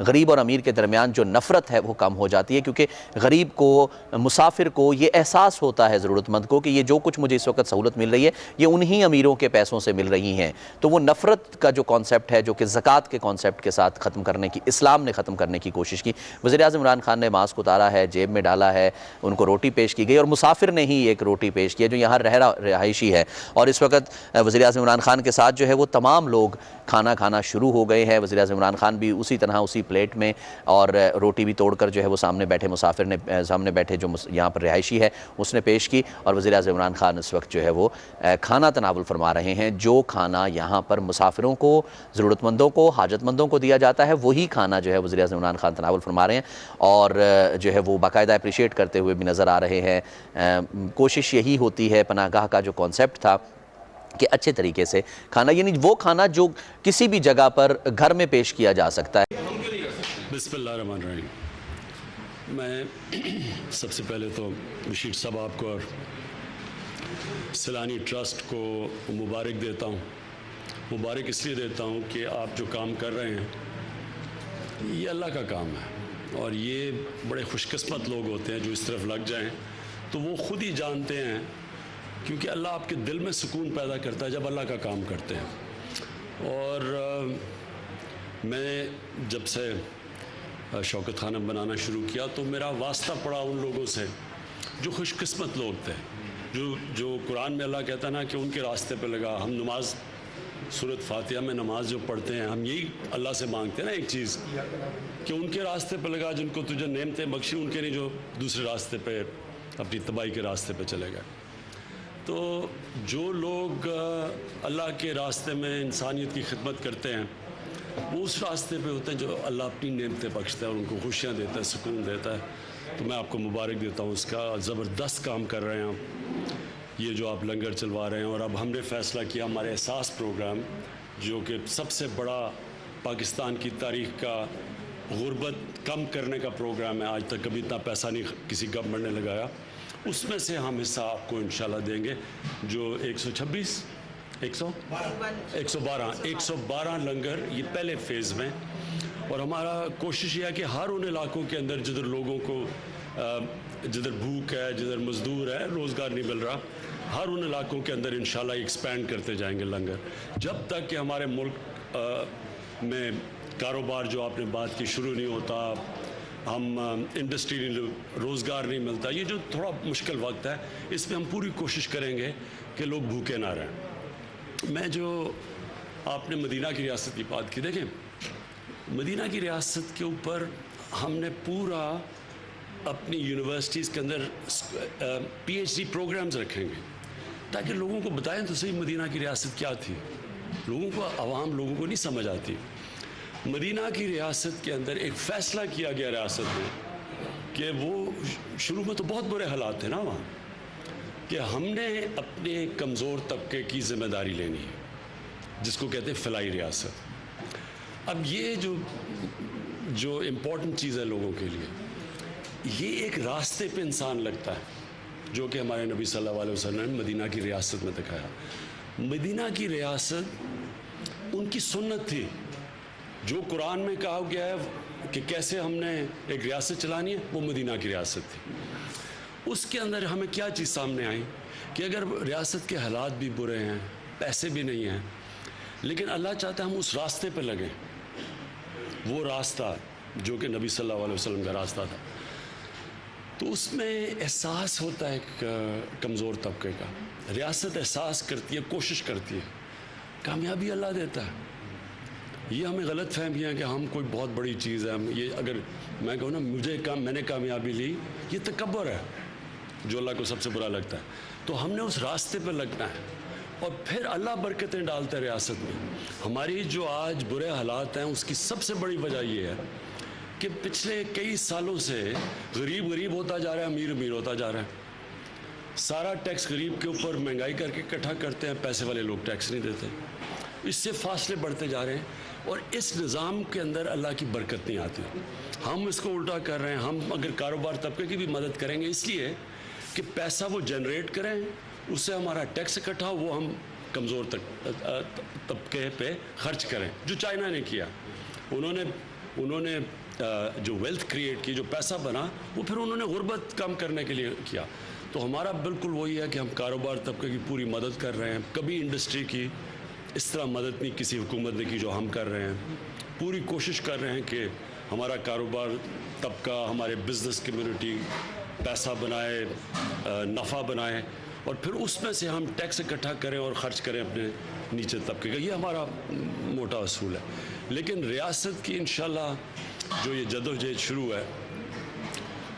غریب اور امیر کے درمیان جو نفرت ہے وہ کم ہو جاتی ہے، کیونکہ غریب کو، مسافر کو یہ احساس ہوتا ہے، ضرورت مند کو، کہ یہ جو کچھ مجھے اس وقت سہولت مل رہی ہے یہ انہی امیروں کے پیسوں سے مل رہی ہیں۔ تو وہ نفرت کا جو کانسیپٹ ہے، جو کہ زکوٰۃ کے کانسیپٹ کے ساتھ ختم کرنے کی، اسلام نے ختم کرنے کی کوشش کی۔ وزیر اعظم عمران خان نے ماسک اتارا ہے، جیب میں ڈالا ہے، ان کو روٹی پیش کی گئی، اور مسافر نے ہی ایک روٹی پیش کی ہے جو یہاں رہائشی ہے۔ اور اس وقت وزیر اعظم عمران خان کے ساتھ جو ہے وہ تمام لوگ کھانا کھانا شروع ہو گئے ہیں۔ وزیر اعظم عمران خان بھی اسی طرح اسی پلیٹ میں، اور روٹی بھی توڑ کر جو ہے وہ سامنے بیٹھے مسافر نے، سامنے بیٹھے جو یہاں پر رہائشی ہے اس نے پیش کی، اور وزیر اعظم عمران خان اس وقت جو ہے وہ کھانا تناول فرما رہے ہیں۔ جو کھانا یہاں پر مسافروں کو، ضرورت مندوں کو، حاجت مندوں کو دیا جاتا ہے، وہی کھانا جو ہے وزیر اعظم عمران خان تناول فرما رہے ہیں، اور جو ہے وہ باقاعدہ اپریشیٹ کرتے ہوئے بھی نظر آ رہے ہیں۔ کوشش یہی ہوتی ہے، پناہ گاہ کا جو کانسیپٹ تھا کہ اچھے طریقے سے کھانا، یعنی وہ کھانا جو کسی بھی جگہ پر گھر میں پیش کیا جا سکتا ہے۔ بسم اللہ الرحمن الرحیم۔ میں سب سے پہلے تو بشیر صاحب آپ کو اور سیلانی ٹرسٹ کو مبارک دیتا ہوں۔ مبارک اس لیے دیتا ہوں کہ آپ جو کام کر رہے ہیں یہ اللہ کا کام ہے، اور یہ بڑے خوش قسمت لوگ ہوتے ہیں جو اس طرف لگ جائیں تو وہ خود ہی جانتے ہیں، کیونکہ اللہ آپ کے دل میں سکون پیدا کرتا ہے جب اللہ کا کام کرتے ہیں۔ اور میں جب سے شوکت خانہ بنانا شروع کیا تو میرا واسطہ پڑا ان لوگوں سے جو خوش قسمت لوگ تھے، جو قرآن میں اللہ کہتا ہے نا کہ ان کے راستے پہ لگا۔ ہم نماز، سورۃ فاتحہ میں نماز جو پڑھتے ہیں، ہم یہی اللہ سے مانگتے ہیں نا ایک چیز، کہ ان کے راستے پہ لگا جن کو تجھے نعمتیں بخشی، ان کے نہیں جو دوسرے راستے پہ، اپنی تباہی کے راستے پہ چلے گئے۔ تو جو لوگ اللہ کے راستے میں انسانیت کی خدمت کرتے ہیں وہ اس راستے پہ ہوتے ہیں جو اللہ اپنی نعمتیں بخشتا ہے اور ان کو خوشیاں دیتا ہے، سکون دیتا ہے۔ تو میں آپ کو مبارک دیتا ہوں، اس کا زبردست کام کر رہے ہیں آپ، یہ جو آپ لنگر چلوا رہے ہیں۔ اور اب ہم نے فیصلہ کیا ہمارے احساس پروگرام، جو کہ سب سے بڑا پاکستان کی تاریخ کا غربت کم کرنے کا پروگرام ہے، آج تک کبھی اتنا پیسہ نہیں کسی گورنمنٹ نے لگایا، اس میں سے ہم حصہ آپ کو انشاءاللہ دیں گے، جو 112 لنگر یہ پہلے فیز میں۔ اور ہمارا کوشش یہ ہے کہ ہر ان علاقوں کے اندر جدھر لوگوں کو، جدھر بھوک ہے، جدھر مزدور ہے، روزگار نہیں مل رہا، ہر ان علاقوں کے اندر انشاءاللہ ایکسپینڈ کرتے جائیں گے لنگر، جب تک کہ ہمارے ملک میں کاروبار جو آپ نے بات کی شروع نہیں ہوتا، ہم انڈسٹری روزگار نہیں ملتا۔ یہ جو تھوڑا مشکل وقت ہے، اس میں ہم پوری کوشش کریں گے کہ لوگ بھوکے نہ رہیں۔ میں جو آپ نے مدینہ کی ریاست کی بات کی، دیکھیں مدینہ کی ریاست کے اوپر ہم نے پورا اپنی یونیورسٹیز کے اندر پی ایچ ڈی پروگرامز رکھیں گے، تاکہ لوگوں کو بتائیں تو صحیح مدینہ کی ریاست کیا تھی۔ لوگوں کو، عوام لوگوں کو نہیں سمجھ آتی۔ مدینہ کی ریاست کے اندر ایک فیصلہ کیا گیا ریاست میں کہ وہ شروع میں تو بہت برے حالات تھے نا وہاں، کہ ہم نے اپنے کمزور طبقے کی ذمہ داری لینی ہے، جس کو کہتے ہیں فلاحی ریاست۔ اب یہ جو امپورٹنٹ چیز ہے لوگوں کے لیے، یہ ایک راستے پہ انسان لگتا ہے، جو کہ ہمارے نبی صلی اللہ علیہ وسلم نے مدینہ کی ریاست میں دکھایا۔ مدینہ کی ریاست ان کی سنت تھی، جو قرآن میں کہا گیا ہے کہ کیسے ہم نے ایک ریاست چلانی ہے، وہ مدینہ کی ریاست تھی۔ اس کے اندر ہمیں کیا چیز سامنے آئی کہ اگر ریاست کے حالات بھی برے ہیں، پیسے بھی نہیں ہیں، لیکن اللہ چاہتا ہے ہم اس راستے پہ لگیں، وہ راستہ جو کہ نبی صلی اللہ علیہ وسلم کا راستہ تھا۔ تو اس میں احساس ہوتا ہے ایک کمزور طبقے کا، ریاست احساس کرتی ہے، کوشش کرتی ہے، کامیابی اللہ دیتا ہے۔ یہ ہمیں غلط فہمی ہے کہ ہم کوئی بہت بڑی چیز ہے، یہ اگر میں کہوں نا میں نے کامیابی لی، یہ تکبر ہے جو اللہ کو سب سے برا لگتا ہے۔ تو ہم نے اس راستے پہ لگنا ہے، اور پھر اللہ برکتیں ڈالتا ہے ریاست میں۔ ہماری جو آج برے حالات ہیں اس کی سب سے بڑی وجہ یہ ہے کہ پچھلے کئی سالوں سے غریب ہوتا جا رہا ہے، امیر ہوتا جا رہا ہے۔ سارا ٹیکس غریب کے اوپر مہنگائی کر کے اکٹھا کرتے ہیں، پیسے والے لوگ ٹیکس نہیں دیتے، اس سے فاصلے بڑھتے جا رہے ہیں، اور اس نظام کے اندر اللہ کی برکت نہیں آتی۔ ہم اس کو الٹا کر رہے ہیں۔ ہم اگر کاروبار طبقے کی بھی مدد کریں گے، اس لیے کہ پیسہ وہ جنریٹ کریں، اس سے ہمارا ٹیکس اکٹھا ہو، وہ ہم کمزور طبقے پہ خرچ کریں، جو چائنا نے کیا۔ انہوں نے انہوں نے جو ویلتھ کریٹ کی, جو پیسہ بنا, وہ پھر انہوں نے غربت کم کرنے کے لیے کیا. تو ہمارا بالکل وہی ہے کہ ہم کاروبار طبقے کی پوری مدد کر رہے ہیں. کبھی انڈسٹری کی اس طرح مدد نہیں کسی حکومت نے کی جو ہم کر رہے ہیں. پوری کوشش کر رہے ہیں کہ ہمارا کاروبار طبقہ, ہمارے بزنس کمیونٹی پیسہ بنائے, نفع بنائے, اور پھر اس میں سے ہم ٹیکس اکٹھا کریں اور خرچ کریں اپنے نیچے طبقے کا. یہ ہمارا موٹا اصول ہے. لیکن ریاست کی انشاءاللہ جو یہ جدوجہد شروع ہے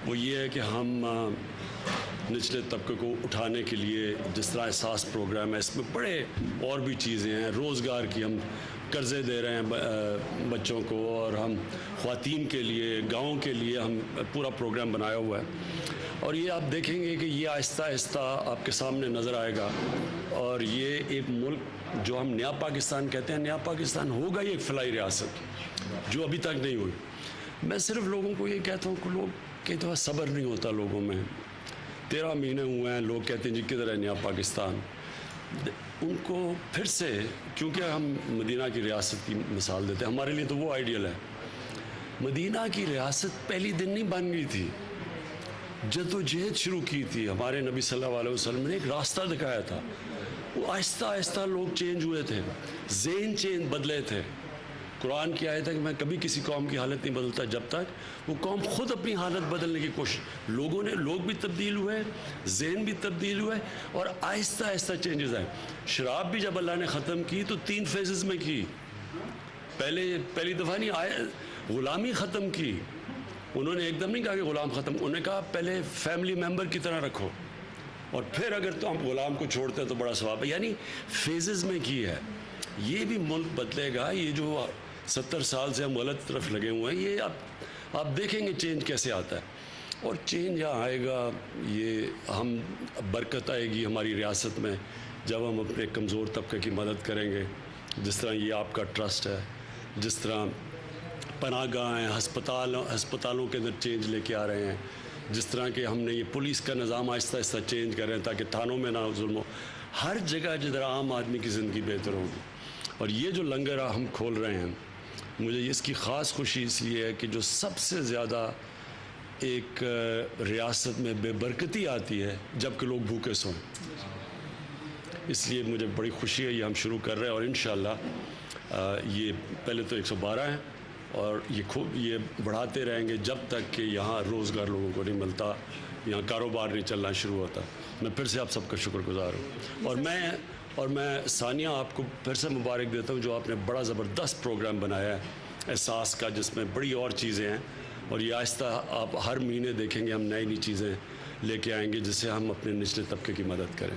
وہ یہ ہے کہ ہم نچلے طبقے کو اٹھانے کے لیے جس طرح احساس پروگرام ہے, اس میں بڑے اور بھی چیزیں ہیں. روزگار کی ہم قرضے دے رہے ہیں بچوں کو, اور ہم خواتین کے لیے, گاؤں کے لیے ہم پورا پروگرام بنایا ہوا ہے. اور یہ آپ دیکھیں گے کہ یہ آہستہ آہستہ آپ کے سامنے نظر آئے گا. اور یہ ایک ملک جو ہم نیا پاکستان کہتے ہیں, نیا پاکستان ہوگا یہ ایک فلاحی ریاست جو ابھی تک نہیں ہوئی. میں صرف لوگوں کو یہ کہتا ہوں کہ لوگ کہتے ہیں صبر نہیں ہوتا لوگوں میں. 13 مہینے ہوئے ہیں, لوگ کہتے ہیں جی کدھر ہے نیا پاکستان. ان کو پھر سے, کیونکہ ہم مدینہ کی ریاست کی مثال دیتے ہیں, ہمارے لیے تو وہ آئیڈیل ہے. مدینہ کی ریاست پہلی دن نہیں بن گئی تھی, جدوجہد شروع کی تھی. ہمارے نبی صلی اللہ علیہ وسلم نے ایک راستہ دکھایا تھا. وہ آہستہ آہستہ لوگ چینج ہوئے تھے, ذہن چینج بدلے تھے. قرآن کی آیت ہے کہ میں کبھی کسی قوم کی حالت نہیں بدلتا جب تک وہ قوم خود اپنی حالت بدلنے کی کوشش. لوگ بھی تبدیل ہوئے, ذہن بھی تبدیل ہوئے, اور آہستہ آہستہ چینجز آئے. شراب بھی جب اللہ نے ختم کی تو 3 فیزز میں کی. پہلی دفعہ نہیں, غلامی ختم کی. انہوں نے ایک دم نہیں کہا کہ غلام ختم, انہوں نے کہا پہلے فیملی ممبر کی طرح رکھو, اور پھر اگر تو ہم غلام کو چھوڑتے ہیں تو بڑا ثواب ہے. یعنی فیزز میں کی ہے. یہ بھی ملک بدلے گا. یہ جو 70 سال سے ہم غلط طرف لگے ہوئے ہیں, یہ آپ دیکھیں گے چینج کیسے آتا ہے. اور چینج یہاں آئے گا, یہ ہم برکت آئے گی ہماری ریاست میں جب ہم اپنے کمزور طبقے کی مدد کریں گے. جس طرح یہ آپ کا ٹرسٹ ہے, جس طرح پناہ گاہ ہیں, ہسپتالوں کے اندر چینج لے کے آ رہے ہیں, جس طرح کہ ہم نے یہ پولیس کا نظام آہستہ آہستہ چینج کر رہے ہیں تاکہ تھانوں میں نہ ظلم ہو. ہر جگہ جدھر عام آدمی کی زندگی بہتر ہوگی. اور یہ جو لنگر ہم کھول رہے ہیں, مجھے اس کی خاص خوشی اس لیے ہے کہ جو سب سے زیادہ ایک ریاست میں بے برکتی آتی ہے جب کہ لوگ بھوکے سوئیں. اس لیے مجھے بڑی خوشی ہے یہ ہم شروع کر رہے ہیں. اور انشاءاللہ یہ پہلے تو 112 ہیں, اور یہ بڑھاتے رہیں گے جب تک کہ یہاں روزگار لوگوں کو نہیں ملتا, یہاں کاروبار نہیں چلنا شروع ہوتا. میں پھر سے آپ سب کا شکر گزار ہوں. اور میں ثانیہ آپ کو پھر سے مبارک دیتا ہوں جو آپ نے بڑا زبردست پروگرام بنایا ہے احساس کا, جس میں بڑی اور چیزیں ہیں. اور یہ آہستہ آپ ہر مہینے دیکھیں گے ہم نئی چیزیں لے کے آئیں گے جس سے ہم اپنے نچلے طبقے کی مدد کریں.